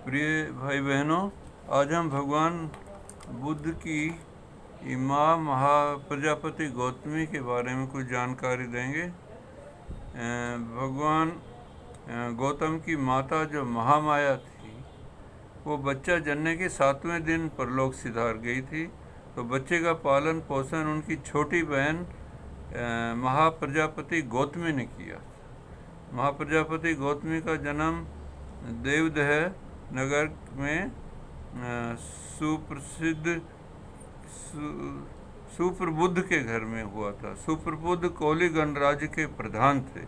प्रिय भाई बहनों, आज हम भगवान बुद्ध की माँ महा प्रजापति गौतमी के बारे में कुछ जानकारी देंगे। भगवान गौतम की माता जो महामाया थी, वो बच्चा जनने के 7वें दिन परलोक सिधार गई थी। तो बच्चे का पालन पोषण उनकी छोटी बहन महाप्रजापति गौतमी ने किया। महाप्रजापति गौतमी का जन्म देवदह नगर में सुप्रसिद्ध सुप्रबुद्ध के घर में हुआ था। सुप्रबुद्ध कोली गणराज्य के प्रधान थे।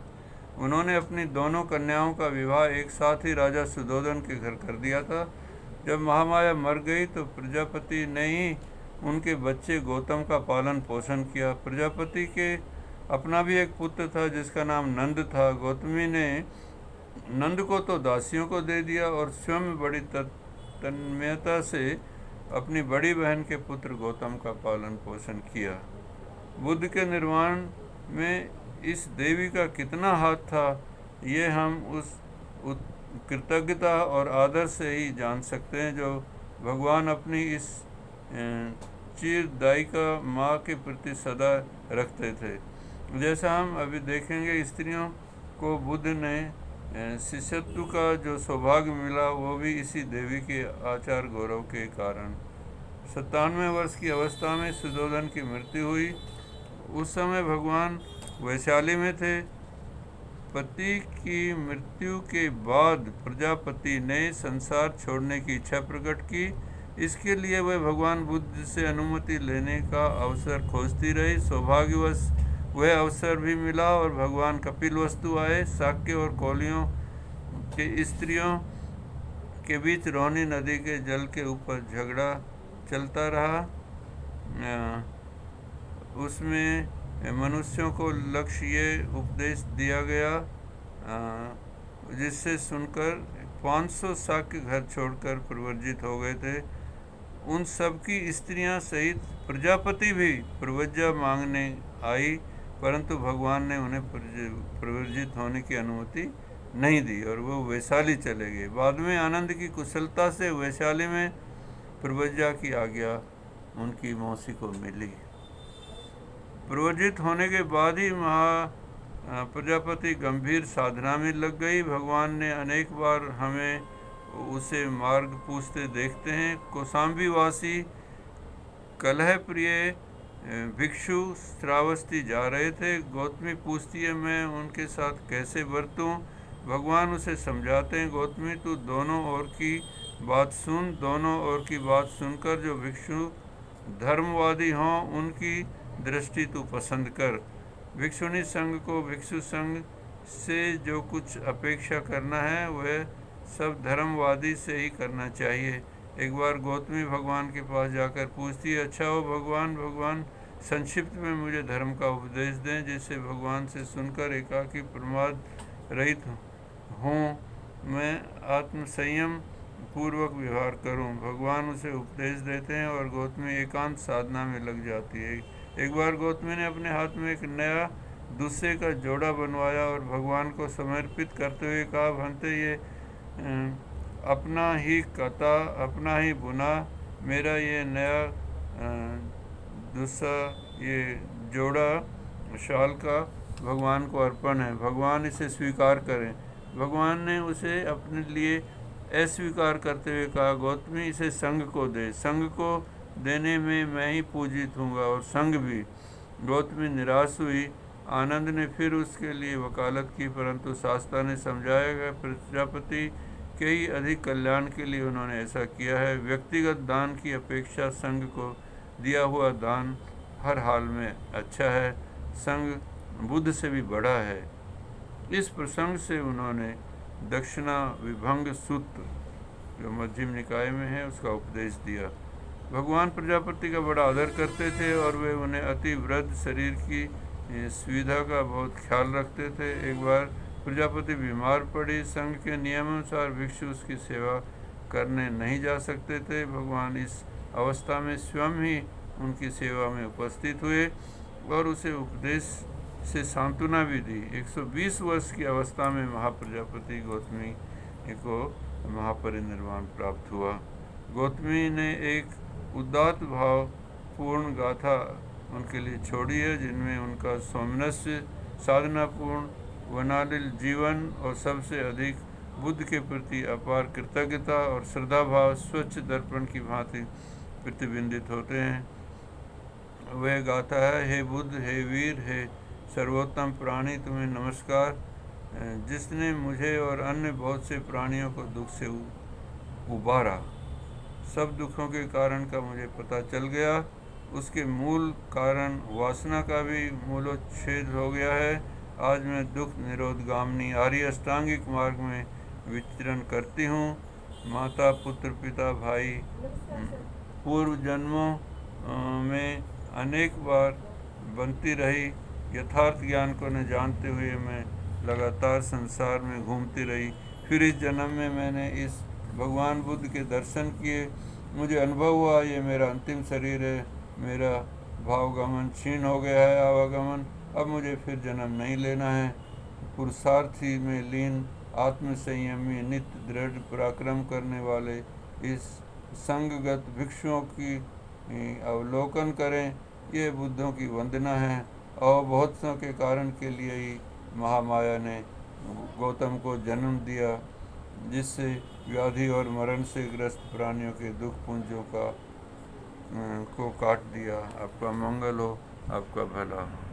उन्होंने अपनी दोनों कन्याओं का विवाह एक साथ ही राजा सुधोधन के घर कर दिया था। जब महामाया मर गई तो प्रजापति ने ही उनके बच्चे गौतम का पालन पोषण किया। प्रजापति के अपना भी एक पुत्र था जिसका नाम नंद था। गौतमी ने नंद को तो दासियों को दे दिया और स्वयं बड़ी तन्मयता से अपनी बड़ी बहन के पुत्र गौतम का पालन पोषण किया। बुद्ध के निर्माण में इस देवी का कितना हाथ था, ये हम उस कृतज्ञता और आदर से ही जान सकते हैं जो भगवान अपनी इस चिरदायिका माँ के प्रति सदा रखते थे। जैसा हम अभी देखेंगे, स्त्रियों को बुद्ध ने शिष्यत्व का जो सौभाग्य मिला वो भी इसी देवी के आचार गौरव के कारण। 97 वर्ष की अवस्था में सुधोधन की मृत्यु हुई। उस समय भगवान वैशाली में थे। पति की मृत्यु के बाद प्रजापति ने संसार छोड़ने की इच्छा प्रकट की। इसके लिए वह भगवान बुद्ध से अनुमति लेने का अवसर खोजती रही। सौभाग्यवश वह अवसर भी मिला और भगवान कपिलवस्तु आए। शाक्य और कोलियों के स्त्रियों के बीच रोहिणी नदी के जल के ऊपर झगड़ा चलता रहा। उसमें मनुष्यों को लक्ष्य ये उपदेश दिया गया, जिससे सुनकर 500 शाक्य घर छोड़कर प्रवर्जित हो गए थे। उन सब की स्त्रियां सहित प्रजापति भी प्रव्रज्या मांगने आई, परंतु भगवान ने उन्हें प्रवर्जित होने की अनुमति नहीं दी और वो वैशाली चले गए। बाद में आनंद की कुशलता से वैशाली में प्रव्रज्या की आज्ञा उनकी मौसी को मिली। प्रवर्जित होने के बाद ही प्रजापति गंभीर साधना में लग गई। भगवान ने अनेक बार हमें उसे मार्ग पूछते देखते हैं। कौशाम्बीवासी कलह प्रिय भिक्षु श्रावस्ती जा रहे थे। गौतमी पूछती है, मैं उनके साथ कैसे बरतूं? भगवान उसे समझाते हैं, गौतमी तू दोनों ओर की बात सुन। दोनों ओर की बात सुनकर जो भिक्षु धर्मवादी हों उनकी दृष्टि तू पसंद कर। भिक्षुणी संघ को भिक्षु संघ से जो कुछ अपेक्षा करना है वह सब धर्मवादी से ही करना चाहिए। एक बार गौतमी भगवान के पास जाकर पूछती है, अच्छा हो भगवान संक्षिप्त में मुझे धर्म का उपदेश दें, जिससे भगवान से सुनकर एकाकी प्रमाद रहित हूँ मैं आत्म संयम पूर्वक व्यवहार करूँ। भगवान उसे उपदेश देते हैं और गौतमी एकांत साधना में लग जाती है। एक बार गौतमी ने अपने हाथ में एक नया दूसरे का जोड़ा बनवाया और भगवान को समर्पित करते हुए कहा, भंते ये अपना ही कता अपना ही बुना मेरा ये नया दूसरा ये जोड़ा शाल का भगवान को अर्पण है। भगवान इसे स्वीकार करें। भगवान ने उसे अपने लिए अस्वीकार करते हुए कहा, गौतमी इसे संघ को दे। संघ को देने में मैं ही पूजित हूँगा और संघ भी। गौतमी निराश हुई। आनंद ने फिर उसके लिए वकालत की, परंतु शास्त्रा ने समझाया गया प्रजापति के ही अधिक कल्याण के लिए उन्होंने ऐसा किया है। व्यक्तिगत दान की अपेक्षा संघ को दिया हुआ दान हर हाल में अच्छा है। संघ बुद्ध से भी बड़ा है। इस प्रसंग से उन्होंने दक्षिणा विभंग सूत्र जो मध्यम निकाय में है उसका उपदेश दिया। भगवान प्रजापति का बड़ा आदर करते थे और वे उन्हें अति वृद्ध शरीर की सुविधा का बहुत ख्याल रखते थे। एक बार प्रजापति बीमार पड़ी। संघ के नियमानुसार भिक्षु उसकी सेवा करने नहीं जा सकते थे। भगवान इस अवस्था में स्वयं ही उनकी सेवा में उपस्थित हुए और उसे उपदेश से सांत्वना भी दी। 120 वर्ष की अवस्था में महाप्रजापति गौतमी को महापरिनिर्वाण प्राप्त हुआ। गौतमी ने एक उदात्त भाव पूर्ण गाथा उनके लिए छोड़ी है, जिनमें उनका सौमनस्य, साधनापूर्ण वनालिल जीवन और सबसे अधिक बुद्ध के प्रति अपार कृतज्ञता और श्रद्धा भाव स्वच्छ दर्पण की भांति प्रतिबिंबित होते हैं। वह गाता है, हे बुद्ध, हे वीर, हे सर्वोत्तम प्राणी, तुम्हें नमस्कार, जिसने मुझे और अन्य बहुत से प्राणियों को दुख से उबारा। सब दुखों के कारण का मुझे पता चल गया। उसके मूल कारण वासना का भी मूलोच्छेद हो गया है। आज मैं दुख निरोधगामिनी आर्य अष्टांगिक मार्ग में विचरण करती हूँ। माता, पुत्र, पिता, भाई पूर्व जन्मों में अनेक बार बनती रही यथार्थ ज्ञान को न जानते हुए मैं लगातार संसार में घूमती रही। फिर इस जन्म में मैंने इस भगवान बुद्ध के दर्शन किए। मुझे अनुभव हुआ ये मेरा अंतिम शरीर है। मेरा भावगमन क्षीण हो गया है, आवागमन। अब मुझे फिर जन्म नहीं लेना है। पुरुषार्थी में लीन आत्मसंयमी नित्य दृढ़ पराक्रम करने वाले इस संगगत भिक्षुओं की अवलोकन करें। ये बुद्धों की वंदना है और बहुत सौ के कारण के लिए ही महामाया ने गौतम को जन्म दिया, जिससे व्याधि और मरण से ग्रस्त प्राणियों के दुख पुंजों को काट दिया। आपका मंगल हो, आपका भला हो।